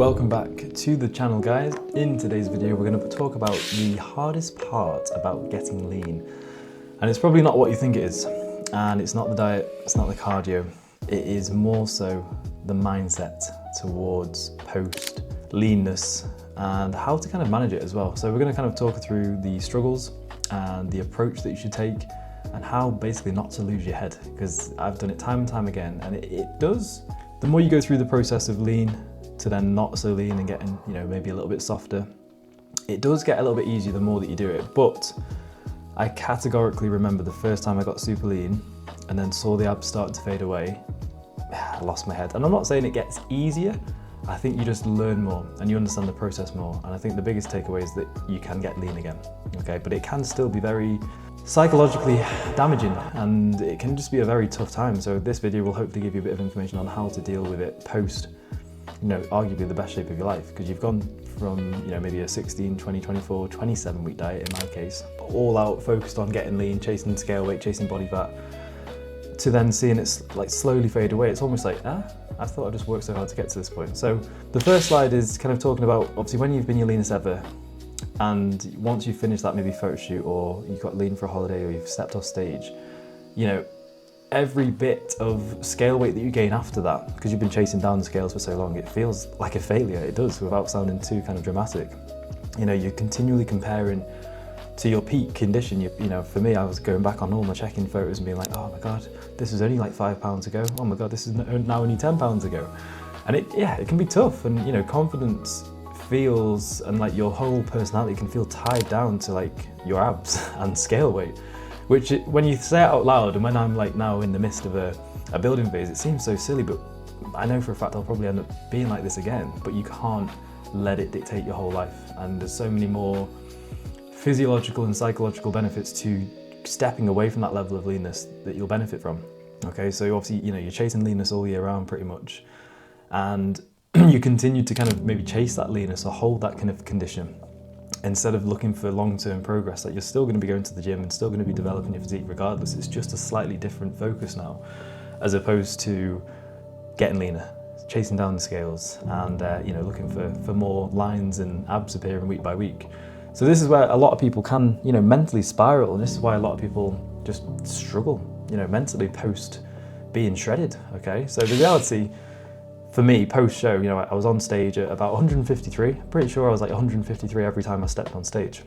Welcome back to the channel, guys. In today's video we're going to talk about the hardest part about getting lean, and it's probably not what you think it is, and it's not the diet, it's not the cardio, it is more so the mindset towards post leanness and how to kind of manage it as well. So we're going to kind of talk through the struggles and the approach that you should take and how basically not to lose your head, because I've done it time and time again, and it does. The more you go through the process of lean to then not so lean and getting, maybe a little bit softer, it does get a little bit easier the more that you do it. But I categorically remember the first time I got super lean and then saw the abs start to fade away, I lost my head. And I'm not saying it gets easier, I think you just learn more and you understand the process more. And I think the biggest takeaway is that you can get lean again, okay? But it can still be very psychologically damaging, and it can just be a very tough time. So this video will hopefully give you a bit of information on how to deal with it post, arguably the best shape of your life, because you've gone from, maybe a 16, 20, 24, 27 week diet in my case, all out focused on getting lean, chasing scale weight, chasing body fat, to then seeing it like slowly fade away. It's almost like, I thought I just worked so hard to get to this point. So the first slide is kind of talking about, obviously, when you've been your leanest ever, and once you finish that maybe photo shoot, or you got lean for a holiday, or you've stepped off stage, every bit of scale weight that you gain after that, because you've been chasing down the scales for so long, it feels like a failure. It does, without sounding too kind of dramatic. You're continually comparing to your peak condition. For me, I was going back on all my check-in photos and being like, oh my God, this was only like 5 pounds ago. Oh my God, this is now only 10 pounds ago. And it can be tough. And confidence feels, and like your whole personality can feel tied down to like your abs and scale weight. Which, when you say it out loud, and when I'm like now in the midst of a building phase, it seems so silly, but I know for a fact I'll probably end up being like this again. But you can't let it dictate your whole life. And there's so many more physiological and psychological benefits to stepping away from that level of leanness that you'll benefit from. Okay, so obviously, you're chasing leanness all year round pretty much. And you continue to kind of maybe chase that leanness or hold that kind of condition, instead of looking for long-term progress. Like, you're still going to be going to the gym and still going to be developing your physique regardless. It's just a slightly different focus now, as opposed to getting leaner, chasing down the scales, and looking for more lines and abs appearing week by week. So this is where a lot of people can mentally spiral, and this is why a lot of people just struggle mentally post being shredded. Okay, so the reality for me, post-show, I was on stage at about 153. Pretty sure I was like 153 every time I stepped on stage.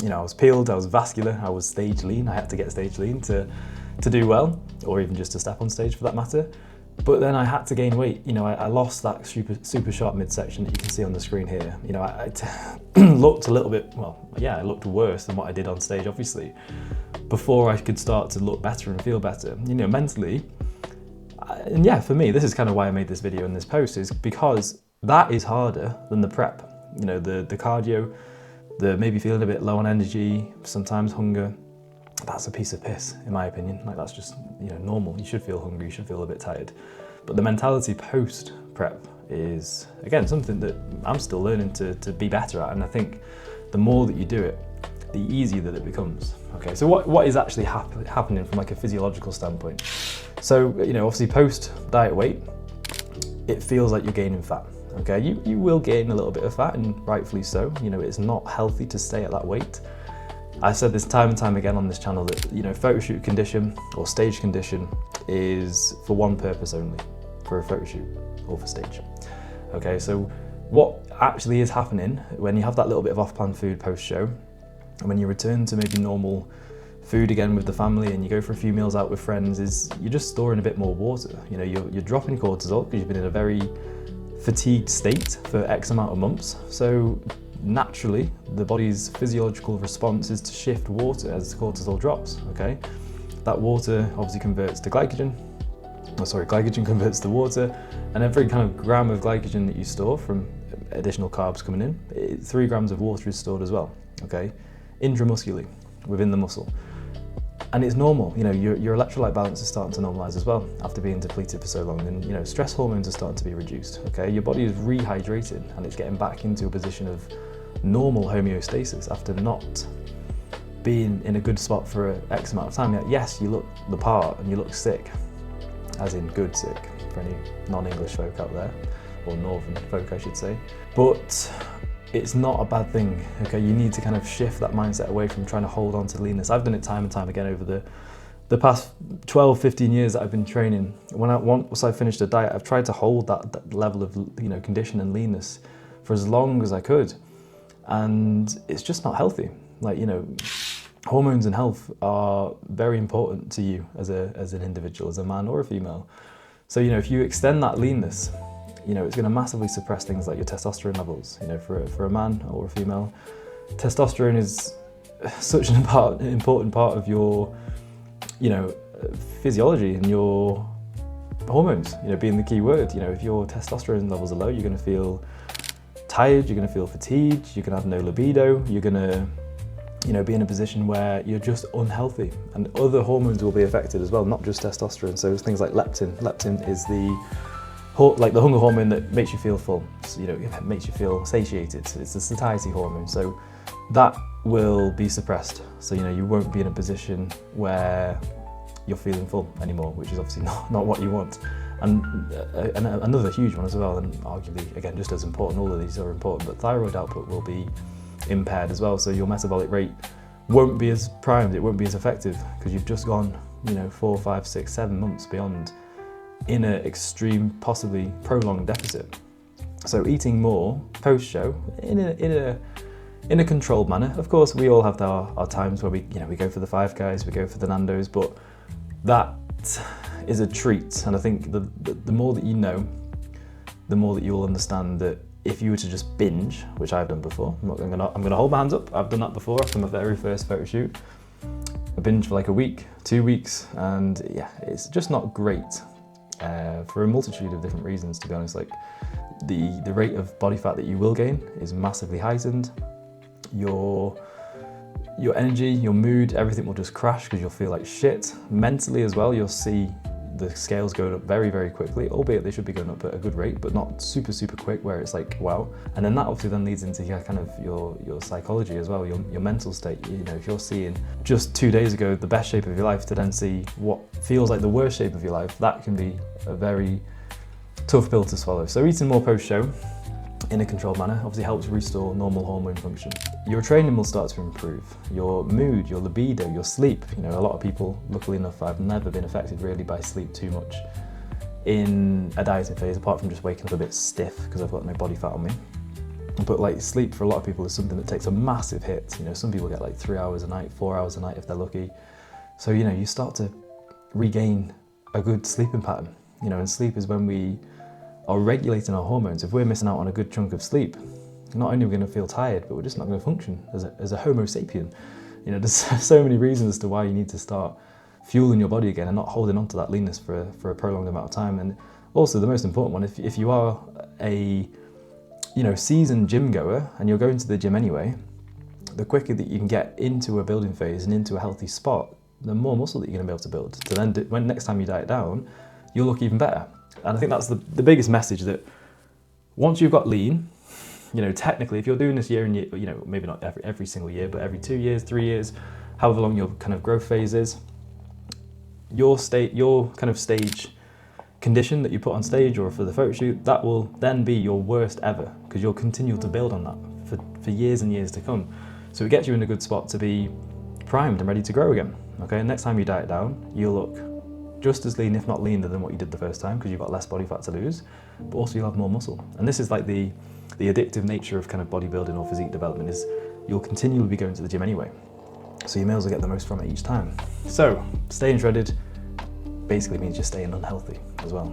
I was peeled, I was vascular, I was stage lean. I had to get stage lean to do well, or even just to step on stage for that matter. But then I had to gain weight. I lost that super sharp midsection that you can see on the screen here. I looked a little bit, it looked worse than what I did on stage, obviously, before I could start to look better and feel better, mentally. And yeah, for me, this is kind of why I made this video and this post, is because that is harder than the prep. The cardio, the maybe feeling a bit low on energy, sometimes hunger, that's a piece of piss, in my opinion. Like, that's just, normal. You should feel hungry, you should feel a bit tired. But the mentality post prep is, again, something that I'm still learning to be better at. And I think the more that you do it, the easier that it becomes. Okay, so what is actually happening from like a physiological standpoint? So, obviously post diet weight, it feels like you're gaining fat. Okay, you will gain a little bit of fat, and rightfully so. It's not healthy to stay at that weight. I said this time and time again on this channel that, photo shoot condition or stage condition is for one purpose only, for a photo shoot or for stage. Okay, so what actually is happening when you have that little bit of off-plan food post-show, and when you return to maybe normal food again with the family and you go for a few meals out with friends, is you're just storing a bit more water. You're dropping cortisol because you've been in a very fatigued state for X amount of months. So naturally, the body's physiological response is to shift water as cortisol drops, okay? That water obviously converts to glycogen. Glycogen converts to water, and every kind of gram of glycogen that you store from additional carbs coming in, 3 grams of water is stored as well, okay? Intramuscularly, within the muscle. And it's normal, your electrolyte balance is starting to normalize as well after being depleted for so long, and stress hormones are starting to be reduced, okay? Your body is rehydrated and it's getting back into a position of normal homeostasis after not being in a good spot for X amount of time. Yes, you look the part and you look sick, as in good sick, for any non-English folk out there. or northern folk, I should say. But it's not a bad thing, okay? You need to kind of shift that mindset away from trying to hold on to leanness. I've done it time and time again over the past 12, 15 years that I've been training. Once I finished a diet, I've tried to hold that level of, you know, condition and leanness for as long as I could. And it's just not healthy. Like, you know, hormones and health are very important to you as an individual, as a man or a female. So, you know, if you extend that leanness, you know, it's going to massively suppress things like your testosterone levels. You know, for a man or a female, testosterone is such an important part of your, you know, physiology and your hormones, you know, being the key word. You know, if your testosterone levels are low, you're going to feel tired, you're going to feel fatigued, you're going to have no libido, you're going to, you know, be in a position where you're just unhealthy, and other hormones will be affected as well, not just testosterone. So things like leptin. Leptin is the hunger hormone that makes you feel full, so, you know, it makes you feel satiated. It's the satiety hormone. So that will be suppressed. So, you know, you won't be in a position where you're feeling full anymore, which is obviously not what you want. And another huge one as well, and arguably, again, just as important, all of these are important, but thyroid output will be impaired as well. So your metabolic rate won't be as primed, it won't be as effective, because you've just gone, you know, 4, 5, 6, 7 months beyond in an extreme, possibly prolonged deficit. So eating more post-show in a controlled manner. Of course, we all have our times where we go for the Five Guys, we go for the Nando's, but that is a treat. And I think the more that you know, the more that you'll understand that if you were to just binge, which I've done before, I'm gonna hold my hands up. I've done that before after my very first photo shoot. I binged for like a week, 2 weeks, and yeah, it's just not great for a multitude of different reasons, to be honest. Like the rate of body fat that you will gain is massively heightened. Your energy, your mood, everything will just crash because you'll feel like shit. Mentally as well, you'll see the scales going up very, very quickly, albeit they should be going up at a good rate, but not super, super quick where it's like, wow. And then that obviously then leads into your psychology as well, your mental state. You know, if you're seeing just 2 days ago the best shape of your life to then see what feels like the worst shape of your life, that can be a very tough pill to swallow. So eating more post-show in a controlled manner obviously helps restore normal hormone function. Your training will start to improve, your mood, your libido, your sleep. You know, a lot of people, luckily enough, I've never been affected really by sleep too much in a dieting phase, apart from just waking up a bit stiff because I've got no body fat on me. But like sleep for a lot of people is something that takes a massive hit. You know, some people get like 3 hours a night, 4 hours a night if they're lucky. So, you know, you start to regain a good sleeping pattern. You know, and sleep is when we are regulating our hormones. If we're missing out on a good chunk of sleep, not only are we going to feel tired, but we're just not going to function as a Homo sapien. You know, there's so many reasons as to why you need to start fueling your body again and not holding on to that leanness for a prolonged amount of time. And also the most important one, if you are a, you know, seasoned gym goer and you're going to the gym anyway, the quicker that you can get into a building phase and into a healthy spot, the more muscle that you're going to be able to build. So then when next time you diet down, you'll look even better. And I think that's the biggest message, that once you've got lean, you know, technically, if you're doing this year and year, you know, maybe not every single year, but every 2 years, 3 years, however long your kind of growth phase is, your kind of stage condition that you put on stage or for the photo shoot, that will then be your worst ever, because you'll continue to build on that for years and years to come. So it gets you in a good spot to be primed and ready to grow again. Okay, and next time you diet down, you'll look just as lean, if not leaner, than what you did the first time, because you've got less body fat to lose, but also you'll have more muscle. And this is like the addictive nature of kind of bodybuilding or physique development, is you'll continually be going to the gym anyway. So you may as well get the most from it each time. So staying shredded basically means you're staying unhealthy as well.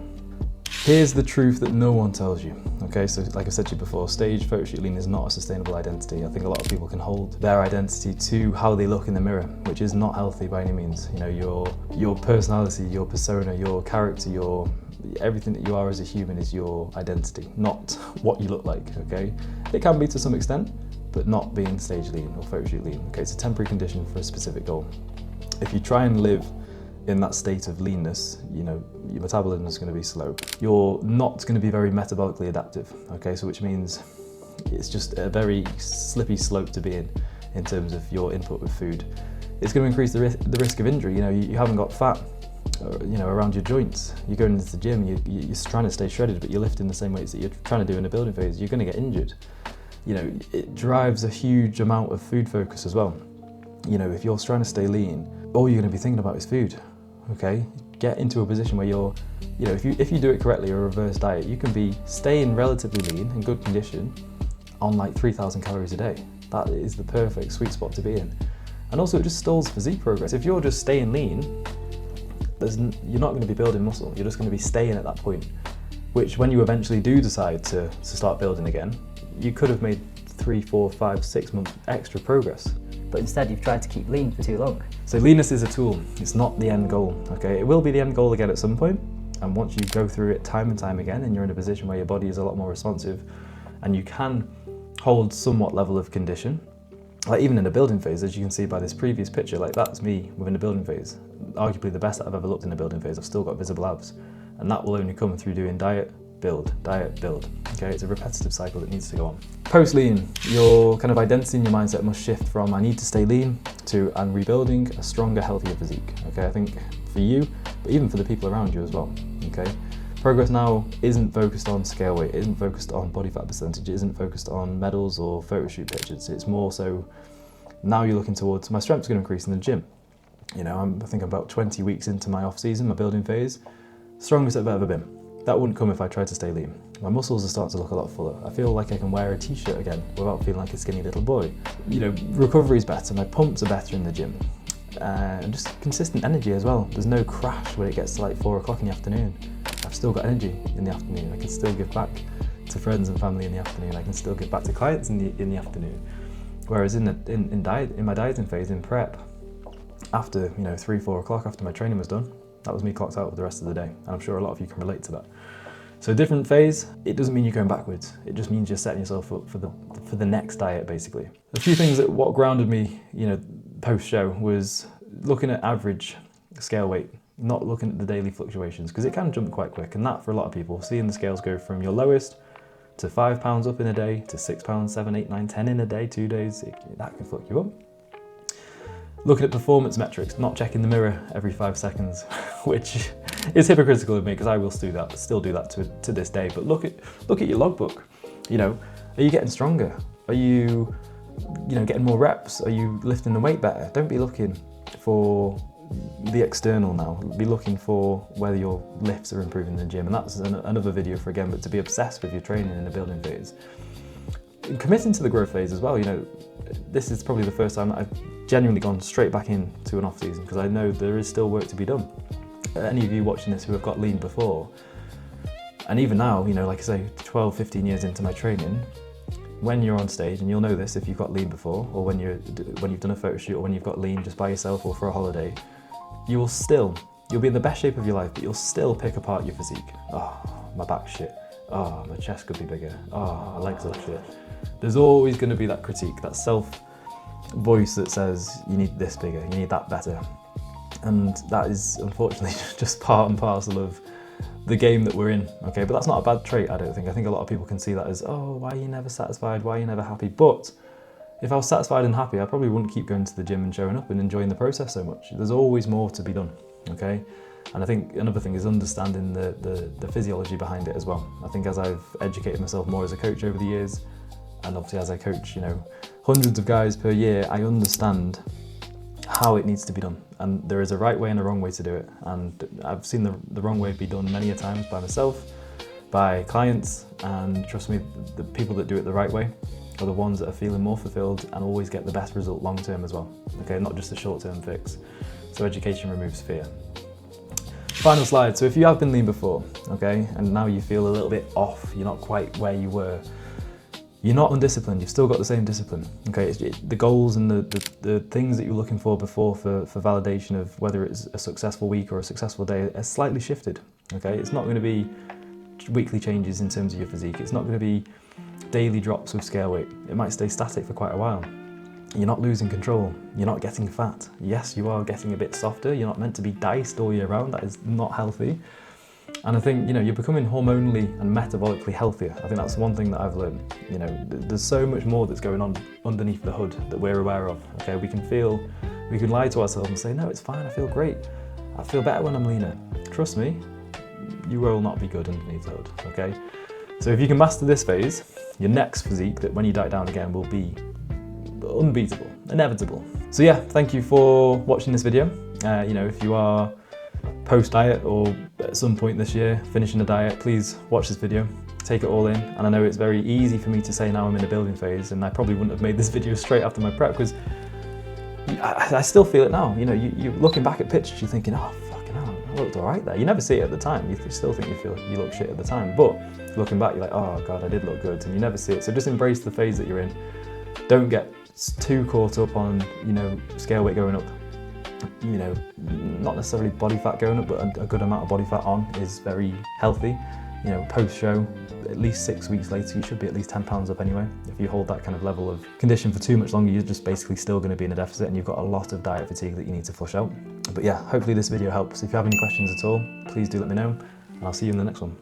Here's the truth that no one tells you. Okay, so like I said to you before, stage photoshoot lean is not a sustainable identity. I think a lot of people can hold their identity to how they look in the mirror, which is not healthy by any means. You know, your personality, your persona, your character, everything that you are as a human is your identity, not what you look like, okay? It can be to some extent, but not being stage lean or photoshoot lean, okay? It's a temporary condition for a specific goal. If you try and live in that state of leanness, you know, your metabolism is going to be slow. You're not going to be very metabolically adaptive, okay? So which means it's just a very slippy slope to be in terms of your input with food. It's going to increase the risk of injury. You know, you haven't got fat around your joints. You're going into the gym, you're trying to stay shredded, but you're lifting the same weights that you're trying to do in a building phase. You're going to get injured. It drives a huge amount of food focus as well. If you're trying to stay lean, all you're going to be thinking about is food. Okay, get into a position where you're, if you do it correctly, a reverse diet, you can be staying relatively lean in good condition on like 3,000 calories a day. That is the perfect sweet spot to be in. And also it just stalls physique progress. If you're just staying lean, you're not going to be building muscle. You're just going to be staying at that point, which when you eventually do decide to start building again, you could have made 3, 4, 5, 6 months extra progress. But instead you've tried to keep lean for too long. So leanness is a tool, it's not the end goal, okay? It will be the end goal again at some point, and once you go through it time and time again and you're in a position where your body is a lot more responsive and you can hold somewhat level of condition, like even in a building phase, as you can see by this previous picture, like that's me within a building phase. Arguably the best that I've ever looked in a building phase. I've still got visible abs, and that will only come through doing diet, build, okay? It's a repetitive cycle that needs to go on. Post-lean, your kind of identity and your mindset must shift from I need to stay lean to I'm rebuilding a stronger, healthier physique, okay? I think for you, but even for the people around you as well, okay? Progress now isn't focused on scale weight, it isn't focused on body fat percentage, it isn't focused on medals or photo shoot pictures. It's more so now you're looking towards my strength's going to increase in the gym. I think I'm about 20 weeks into my off season, my building phase, strongest I've ever been. That wouldn't come if I tried to stay lean. My muscles are starting to look a lot fuller. I feel like I can wear a t-shirt again without feeling like a skinny little boy. Recovery's better, my pumps are better in the gym. And just consistent energy as well. There's no crash when it gets to like 4 o'clock in the afternoon. I've still got energy in the afternoon. I can still give back to friends and family in the afternoon. I can still give back to clients in the afternoon. Whereas in my dieting phase, in prep, after 3, 4 o'clock after my training was done, that was me clocked out for the rest of the day. And I'm sure a lot of you can relate to that. So different phase, it doesn't mean you're going backwards. It just means you're setting yourself up for the next diet, basically. A few things that what grounded me, post-show was looking at average scale weight, not looking at the daily fluctuations, because it can jump quite quick. And that for a lot of people, seeing the scales go from your lowest to 5 pounds up in a day, to 6 pounds, 7, 8, 9, 10 in a day, 2 days, that can fuck you up. Looking at performance metrics, not checking the mirror every 5 seconds, which is hypocritical of me because I will still do that to this day. But look at your logbook. Are you getting stronger? Are you getting more reps? Are you lifting the weight better? Don't be looking for the external now. Be looking for whether your lifts are improving in the gym, and that's another video for again. But to be obsessed with your training in the building phase, and committing to the growth phase as well. This is probably the first time that I've genuinely gone straight back into an off season because I know there is still work to be done. Any of you watching this who have got lean before, and even now, like I say, 12, 15 years into my training, when you're on stage, and you'll know this if you've got lean before, or when you've done a photo shoot, or when you've got lean just by yourself or for a holiday, you'll be in the best shape of your life, but you'll still pick apart your physique. Oh, my back's shit. Oh, my chest could be bigger. Oh, my legs look shit. There's always going to be that critique, that self voice that says you need this bigger, you need that better. And that is unfortunately just part and parcel of the game that we're in, okay? But that's not a bad trait, I don't think. I think a lot of people can see that as, oh, why are you never satisfied? Why are you never happy? But if I was satisfied and happy, I probably wouldn't keep going to the gym and showing up and enjoying the process so much. There's always more to be done, okay? And I think another thing is understanding the physiology behind it as well. I think as I've educated myself more as a coach over the years, and obviously as I coach, hundreds of guys per year, I understand how it needs to be done. And there is a right way and a wrong way to do it. And I've seen the wrong way be done many a times by myself, by clients, and trust me, the people that do it the right way are the ones that are feeling more fulfilled and always get the best result long term as well. Okay, not just a short term fix. So education removes fear. Final slide. So if you have been lean before, okay, and now you feel a little bit off, you're not quite where you were, you're not undisciplined, you've still got the same discipline, okay? The goals and the things that you're looking for before for validation of whether it's a successful week or a successful day are slightly shifted, okay? It's not going to be weekly changes in terms of your physique. It's not going to be daily drops with scale weight. It might stay static for quite a while. You're not losing control. You're not getting fat. Yes, you are getting a bit softer. You're not meant to be diced all year round. That is not healthy. And I think, you're becoming hormonally and metabolically healthier. I think that's one thing that I've learned. There's so much more that's going on underneath the hood that we're aware of, okay? We can lie to ourselves and say, no, it's fine, I feel great. I feel better when I'm leaner. Trust me, you will not be good underneath the hood, okay? So if you can master this phase, your next physique, that when you diet down again, will be unbeatable, inevitable. So yeah, thank you for watching this video. You know, if you are post-diet or at some point this year finishing a diet, please watch this video, take it all in. And I know it's very easy for me to say now I'm in a building phase, and I probably wouldn't have made this video straight after my prep, because I still feel it now. You know, you're looking back at pictures, you're thinking, oh fucking hell, I looked all right there. You never see it at the time. You still think you look shit at the time, but looking back, you're like, oh God, I did look good, and you never see it. So just embrace the phase that you're in. Don't get too caught up on, you know, scale weight going up. You know, not necessarily body fat going up, but a good amount of body fat on is very healthy. You know, post-show, at least 6 weeks later, you should be at least 10 pounds up anyway. If you hold that kind of level of condition for too much longer, you're just basically still going to be in a deficit, and you've got a lot of diet fatigue that you need to flush out. But yeah, hopefully this video helps. If you have any questions at all, please do let me know, and I'll see you in the next one.